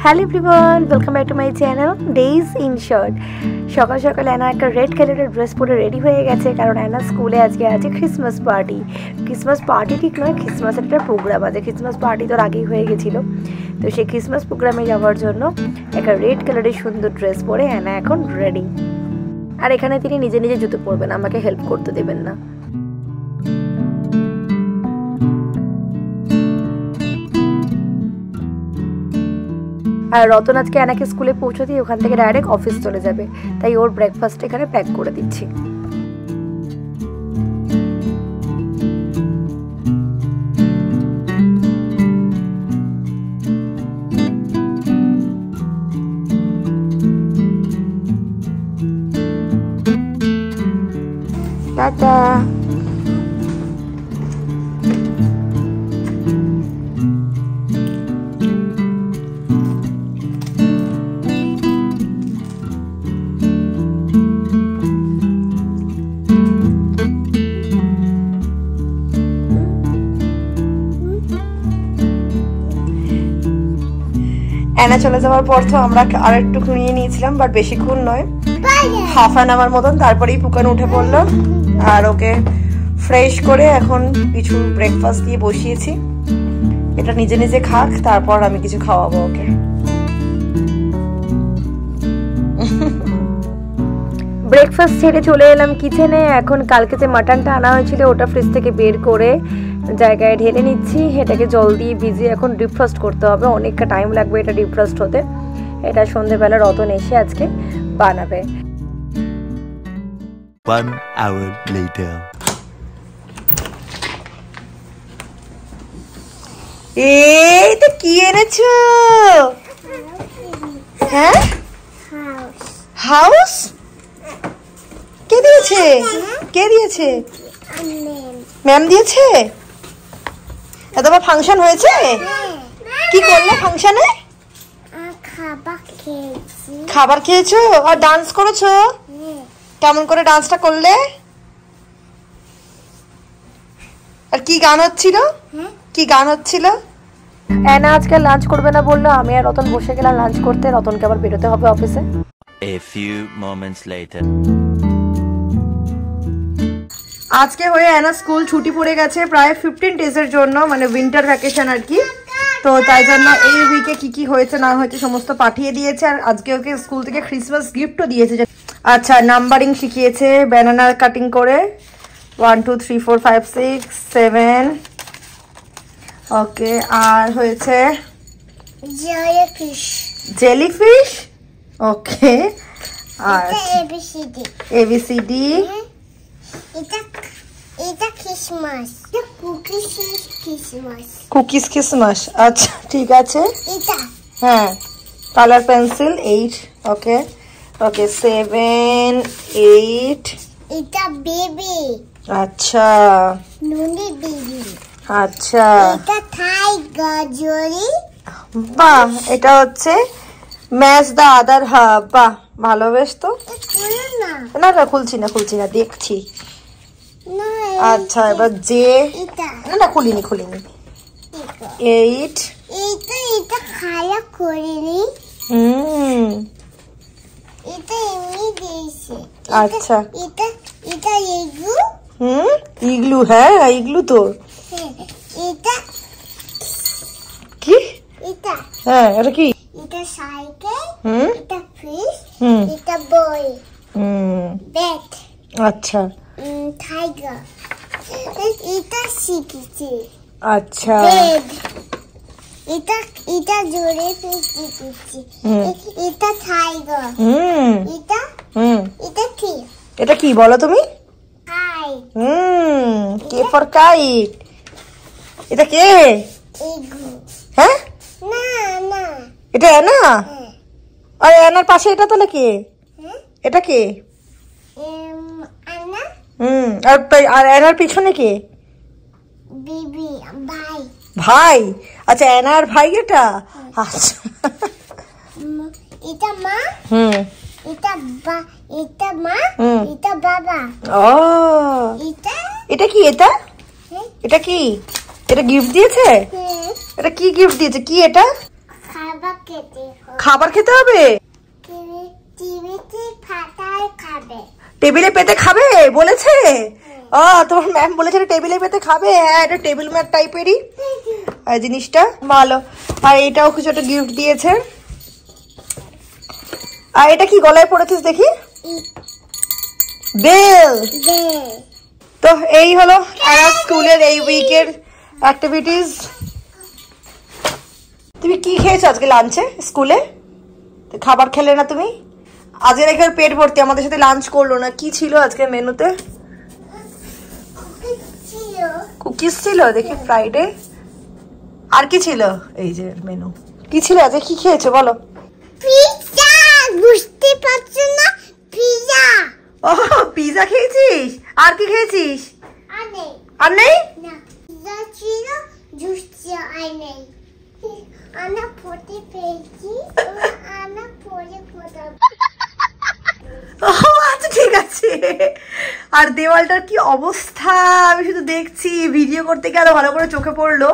Hello everyone, welcome back to my channel days in short. সকাল সকাল Anna একটা red কালারের ড্রেস পরে রেডি হয়ে গেছে, কারণ অ্যানা স্কুলে আজকে আছে ক্রিসমাস পার্টি। ক্রিসমাস পার্টি ঠিক নয়, ক্রিসমাসের একটা প্রোগ্রাম আছে। ক্রিসমাস পার্টি তো আগেই হয়ে গেছিলো, তো সেই ক্রিসমাস প্রোগ্রামে যাওয়ার জন্য একটা রেড কালারের সুন্দর ড্রেস পরে অ্যানা এখন রেডি। আর এখানে তিনি নিজে নিজে জুতো পরবেন, আমাকে হেল্প করতে দেবেন না। আর রতন আজকে অ্যানাকে স্কুলে পৌঁছে দিয়ে ওখান থেকে ডাইরেক্ট অফিস চলে যাবে, তাই ওর ব্রেকফাস্ট এখানে প্যাক করে দিচ্ছি। টাটা। অ্যানা চলে যাওয়ার পর তো আমরা আর একটু ঘুমিয়ে নিয়েছিলাম, বাট বেশিক্ষণ নয়, হাফ অ্যান আওয়ার মতন। তারপরেই পুকান উঠে পড়লো, আর ওকে ফ্রেশ করে এখন কিছু ব্রেকফাস্ট দিয়ে বসিয়েছি। এটা নিজে নিজে খাক, তারপর আমি কিছু খাওয়াবো ওকে। ব্রেকফাস্ট ছেড়ে চলে এলাম কিচেনে। এখন কালকে যে মাটনটা আনা হয়েছিল ওটা ফ্রিজ থেকে বের করে জায়গায় ঢেলে নিচ্ছি। এটাকে জল দিয়ে ভিজিয়ে এখন ডিফ্রস্ট করতে হবে, অনেকটা টাইম লাগবে এটা ডিফ্রস্ট হতে। এটা সন্ধ্যেবেলা রতন এসে আজকে বানাবে। 1 hour later. এইটা কি এনেছো? হ্যাঁ, হাউস। কে দিয়েছে? কে দিয়েছে? ম্যাম দিয়েছে। তোমার ফাংশন হয়েছে? কি করলে ফাংশনে? খাবার খেয়েছো আর ডান্স করেছো? কেমন করে ডান্সটা করলে? আর কি গান হচ্ছিল? কি গান হচ্ছিল? অ্যানা আজকে লাঞ্চ করবে না বললো, আমি আর রতন বসে গেলাম লাঞ্চ করতে। রতনকে আবার বেরোতে হবে অফিসে। A few moments later. আজকে হয়ে অ্যানা স্কুল ছুটি পড়ে গেছে প্রায় 15 ডেজের জন্য, মানে উইন্টার ভ্যাকেশন আর কি। তো তাই জন্য এই উইকে কি কি হয়েছে না হয়েছে সমস্ত পাঠিয়ে দিয়েছে। আর আজকে ওকে স্কুল থেকে ক্রিসমাস গিফটও দিয়েছে। আচ্ছা, নাম্বারিং শিখিয়েছে ব্যানানা কাটিং করে 1 2 3 4 5 6 7। ওকে, আর হয়েছে জেলিফিশ। ওকে, আর এবিসিডি। Cookies Christmas. আচ্ছা ঠিক আছে। হ্যাঁ, কালার পেন্সিল 8। ওকে ওকে, 7 8। এটা বেবি। আচ্ছা নুনি বেবি। আচ্ছা, এটা টাইগার জরি। বাহ, এটা হচ্ছে ম্যাচ দা আদার হাব। বাহ, ভালো, বেশ তো। না না, খুলছি না দেখছি। আচ্ছা, এবার যে না না, খুলিনি 8। এটা খায়া করিনি। এটা এমনি দিয়েছে। আচ্ছা, এটা ইগলু। ইগলু। হ্যাঁ, ইগলু তো। এটা কি? এটা হ্যাঁ, এটা কি? এটা সাইকেল। এটা ফিশ। এটা বই। ব্যাট। আচ্ছা, টাইগার। এটা শিখেছি। আচ্ছা, এটা জোরে শিখেছি। এটা টাইগার। এটা কি? এটা কি বলো তুমি? কাইট। K for kite. এটা কে? ইগলু। হ্যাঁ, না না, এটা অ্যানা। আর অ্যানার পাশে এটা তাহলে কে? এটা কে? আনা। আর অ্যানার পিছনে কে? বিবি। ভাই। ভাই। আচ্ছা, অ্যানার ভাই এটা। আচ্ছা, এটা মা। এটা মা। এটা বাবা। ও, এটা কি? এটা কি? এটা গিফট দিয়েছে? এটা কি গিফট দিয়েছে? কি এটা? খাবার খাবার খেতে হবে? টেবিলে পেতে খাবে বলেছে? ও তোমার ম্যাম বলেছে টেবিলে পেতে খাবে। হ্যাঁ, এটা টেবিল ম্যাট টাইপেরই জিনিসটা, ভালো। আর এটাও কিছু একটা গিফট দিয়েছে। আর এটা কি গলায় পড়েছিস দেখি? বেল। তো এই হলো স্কুলের এই উইকের অ্যাক্টিভিটিস। তুমি কি খেয়েছো আজকে লাঞ্চে স্কুলে? খাবার খেলে না তুমি? আজকে রেখে পেট ভর্তি, আমাদের সাথে লাঞ্চ করলো না। কি ছিল আজকে মেনুতে? কুকিজ ছিল দেখি, ফ্রাইডে। আর কি ছিল? এই যে মেনু কি ছিল আজকে, কি খেয়েছো বলো? পিৎজা। বুঝতে পারছো না? পিৎজা। ও পিৎজা খেয়েছিস? আর কি খেয়েছিস? আর নেই না, পিৎজা ছিল, জুস ছিল, আর নেই। আনা পড়তে পেয়েছি, আনা পড়ে পড়া। আচ্ছা ঠিক আছে। আর দেওয়ালটার কি অবস্থা, আমি শুধু দেখছি, ভিডিও করতে গিয়ে আরো ভালো করে চোখে পড়লো,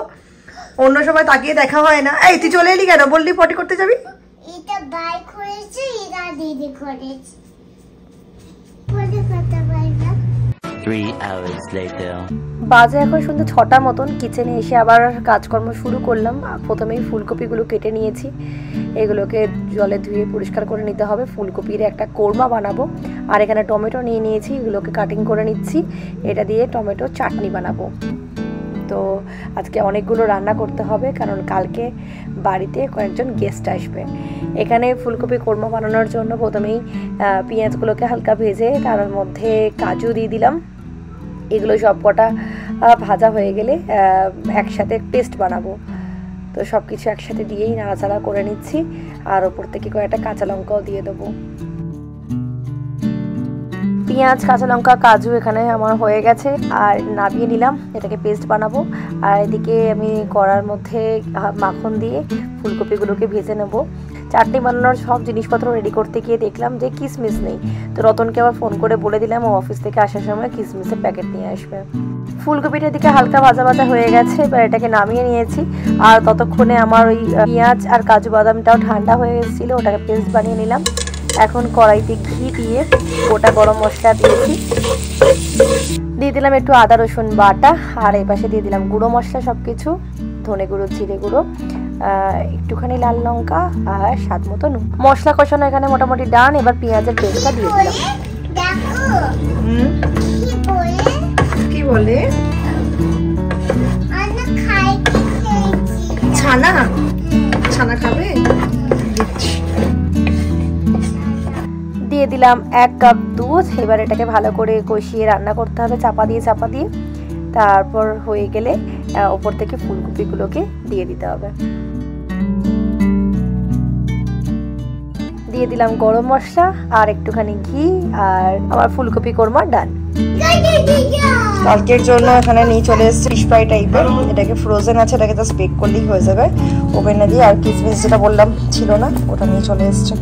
অন্য সময় তাকিয়ে দেখা হয় না। এই তুই চলে এলি কেন? বললি পটি করতে যাবি। এটা বাইক করেছে, এটা দিদি করেছে। পড়ে কথা বলবা। 3 hours later. বাজে এখন সন্ধ্যে 6টার মতন। কিচেনে এসে আবার কাজকর্ম শুরু করলাম। প্রথমেই ফুলকপিগুলো কেটে নিয়েছি, এগুলোকে জলে ধুয়ে পরিষ্কার করে নিতে হবে। ফুলকপির একটা কোরমা বানাবো। আর এখানে টমেটো নিয়ে নিয়েছি, এগুলোকে কাটিং করে নিচ্ছি। এটা দিয়ে টমেটো চাটনি বানাবো। তো আজকে অনেকগুলো রান্না করতে হবে, কারণ কালকে বাড়িতে কয়েকজন গেস্ট আসবে। এখানে ফুলকপি কোরমা বানানোর জন্য প্রথমেই পেঁয়াজগুলোকে হালকা ভেজে তার মধ্যে কাজু দিয়ে দিলাম। এগুলো সব কটা ভাজা হয়ে গেলে একসাথে পেস্ট বানাবো। তো সব কিছু একসাথে দিয়েই নাড়াচাড়া করে নিচ্ছি। আর ওপর থেকে কয়েকটা কাঁচা লঙ্কাও দিয়ে দেবো। পেঁয়াজ, কাঁচা লঙ্কা, কাজু এখানে আমার হয়ে গেছে। আর নামিয়ে নিলাম, এটাকে পেস্ট বানাবো। আর এদিকে আমি কড়ার মধ্যে মাখন দিয়ে ফুলকপিগুলোকে ভেজে নেব। চাটনি বানানোর সব জিনিসপত্র রেডি করতে গিয়ে দেখলাম যে কিশমিশ নেই। তো রতনকে আবার ফোন করে বলে দিলাম ও অফিস থেকে আসার সময় কিশমিশের প্যাকেট নিয়ে আসবে। ফুলকপিটার দিকে হালকা ভাজা ভাজা হয়ে গেছে, এবার এটাকে নামিয়ে নিয়েছি। আর ততক্ষণে আমার ওই পেঁয়াজ আর কাজু বাদামটাও ঠান্ডা হয়ে গেছিলো, ওটাকে পেস্ট বানিয়ে নিলাম। এখন কড়াইতে ঘি দিয়ে গোটা গরম মশলা দিয়েছি, দিয়ে দিলাম একটু আদা রসুন বাটা। আর এই পাশে দিয়ে দিলাম গুঁড়ো মশলা, সব কিছু, ধনে গুঁড়ো, জিরে গুঁড়ো, একটুখানি লাল লঙ্কা আর স্বাদ মতো নুন। মশলা কষানো এখানে মোটামুটি ডান। এবার পেঁয়াজের পেস্টটা দিয়ে দিলাম। কি বলে? ছানা? ছানা খাবে? দিয়ে দিলাম 1 কাপ দুধ। এবার এটাকে ভালো করে কষিয়ে রান্না করতে হবে চাপা দিয়ে। তারপর হয়ে গেলে ওপর থেকে ফুলকপিগুলোকে দিয়ে দিতে হবে। দিয়ে দিলাম গরম মশলা আর একটুখানি ঘি। আর আমার ফুলকপি কোরমা ডান। কালকের জন্য এখানে নিয়ে চলে এসেছে ফিশ ফ্রাই টাইপের। এটাকে ফ্রোজেন আছে, এটাকে জাস্ট বেক করলেই হয়ে যাবে ওভেনে দিয়ে। আর কিশমিশ যেটা বললাম ছিল না, ওটা নিয়ে চলে এসেছে।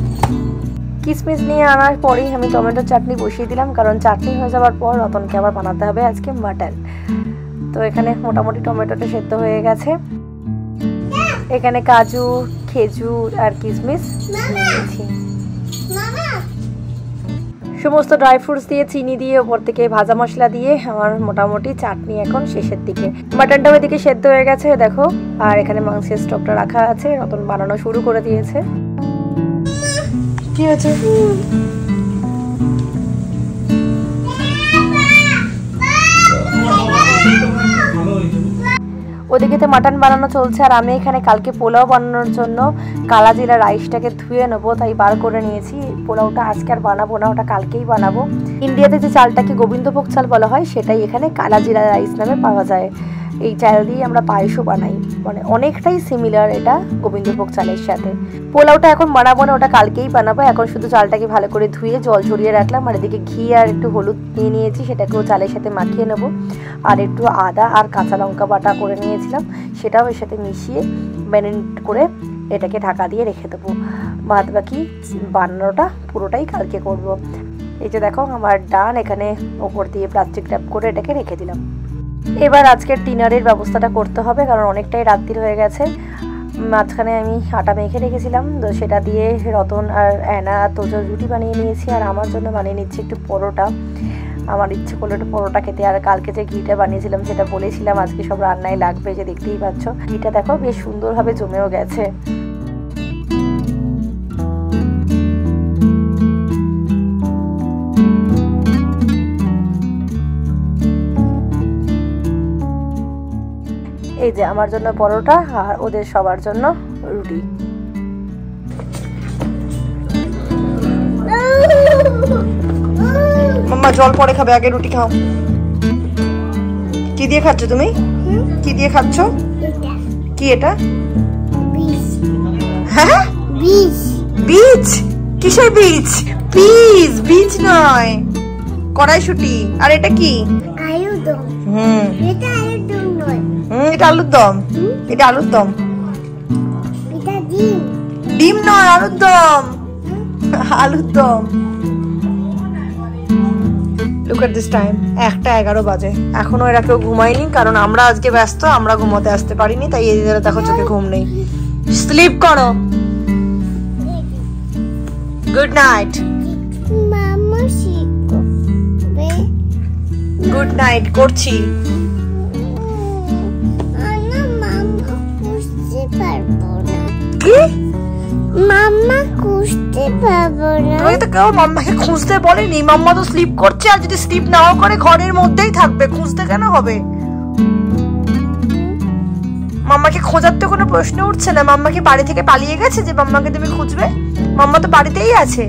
কিশমিশ নিয়ে আনার পরেই আমি টমেটো চাটনি বসিয়ে দিলাম, কারণ চাটনি হয়ে যাওয়ার পর রতনকে আবার বানাতে হবে আজকে মাটন। তো এখানে মোটামুটি টমেটোটা সেদ্ধ হয়ে গেছে। এখানে কাজু, খেজুর আর কিশমিশ নিয়েছি। সমস্ত ড্রাই ফ্রুটস দিয়ে, চিনি দিয়ে, ওপর থেকে ভাজা মশলা দিয়ে আমার মোটামুটি চাটনি এখন শেষের দিকে। মাটনটাও এদিকে সেদ্ধ হয়ে গেছে দেখো। আর এখানে মাংসের স্টকটা রাখা আছে, রতন বানানো শুরু করে দিয়েছে। কি আছে? ওদিকে তো মাটন বানানো চলছে। আর আমি এখানে কালকে পোলাও বানানোর জন্য কালা জিরা রাইসটাকে ধুয়ে নেবো, তাই বার করে নিয়েছি। পোলাওটা আজকে আর বানাবো না, ওটা কালকেই বানাবো। ইন্ডিয়াতে যে চালটাকে গোবিন্দভোগ চাল বলা হয়, সেটাই এখানে কালা জিরা রাইস নামে পাওয়া যায়। এই চাল দিয়ে আমরা পায়েসও বানাই, মানে অনেকটাই সিমিলার এটা গোবিন্দভোগ চালের সাথে। পোলাওটা এখন বানাবো না, ওটা কালকেই বানাবো। এখন শুধু চালটাকে ভালো করে ধুয়ে জল ঝরিয়ে রাখলাম। আর এদিকে ঘি আর একটু হলুদ নিয়ে নিয়েছি, সেটাকেও চালের সাথে মাখিয়ে নেবো। আর একটু আদা আর কাঁচা লঙ্কা বাটা করে নিয়েছিলাম, সেটাও এর সাথে মিশিয়ে ম্যারিনেট করে এটাকে ঢাকা দিয়ে রেখে দেবো। বাদ বাকি বানানোটা পুরোটাই কালকে করব। এই যে দেখো আমার ডান। এখানে ওপর দিয়ে প্লাস্টিক র্যাপ করে এটাকে রেখে দিলাম। এবার আজকের ডিনারের ব্যবস্থাটা করতে হবে, কারণ অনেকটাই রাত্রির হয়ে গেছে। মাঝখানে আমি আটা মেখে রেখেছিলাম, তো সেটা দিয়ে রতন আর অ্যানা আর তোজো রুটি বানিয়ে নিয়েছি, আর আমার জন্য বানিয়ে নিচ্ছি একটু পরোটা। আমার ইচ্ছে করলো একটু পরোটা খেতে। আর কালকে যে ঘিটা বানিয়েছিলাম সেটা বলেছিলাম আজকে সব রান্নায় লাগবে, যে দেখতেই পাচ্ছ ঘিটা দেখো বেশ সুন্দরভাবে জমেও গেছে। এই যে আমার জন্য পরোটা আর ওদের সবার জন্য রুটি। মাম্মা জল পরে খাবে, আগে রুটি খাও। কি দিয়ে খাচ্ছ তুমি? কি দিয়ে খাচ্ছ? কি এটা? হ্যাঁ বীজ। বীজ? কিসের বীজ? বীজ বীজ নয়, কড়াইশুঁটি। আর এটা কি? আলুর দম। এটা আলুর দম নয়। এটা আলুর দম। এটা আলুর দম। এটা ডিম। ডিম নয়, আলুর দম। আলুর দম। Look at this time, 1:11 বাজে, এখনো এরা কেউ ঘুমায়নি, কারণ আমরা আজকে ব্যস্ত, আমরা ঘুমোতে আসতে পারিনি, তাই এদের দেখো চোখে ঘুম নেই। স্লিপ করো। Good night. মামা শিখবে। গুড নাইট করছি। না মামা খুঁজতে পারবো না। কি? মাম্মা খুঁজতে পারবো না। তুমি তো কেউ মাম্মাকে খুঁজতে বলেনি, মাম্মা তো স্লিপ করছে, আর যদি স্লিপ নাও করে ঘরের মধ্যেই থাকবে, খুঁজতে কেন হবে? মাম্মাকে খোঁজার তো কোনো প্রশ্ন উঠছে না। মাম্মা কি বাড়ি থেকে পালিয়ে গেছে যে মাম্মাকে তুমি খুঁজবে? মাম্মা তো বাড়িতেই আছে।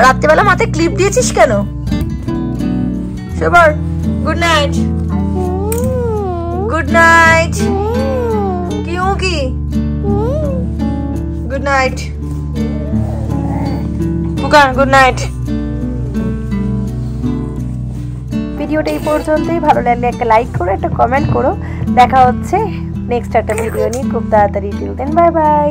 রাত্রিবেলা মাথায় ক্লিপ দিয়েছিস কেন? সবার গুড নাইট। Good night. কিউ কি? Good night. পুকান গুড নাইট। ভিডিওটা এই পর্যন্তই। ভালো লাগলে একটা লাইক করো, একটা কমেন্ট করো। দেখা হচ্ছে নেক্সট একটা ভিডিও নিয়ে খুব তাড়াতাড়ি। Till then bye by.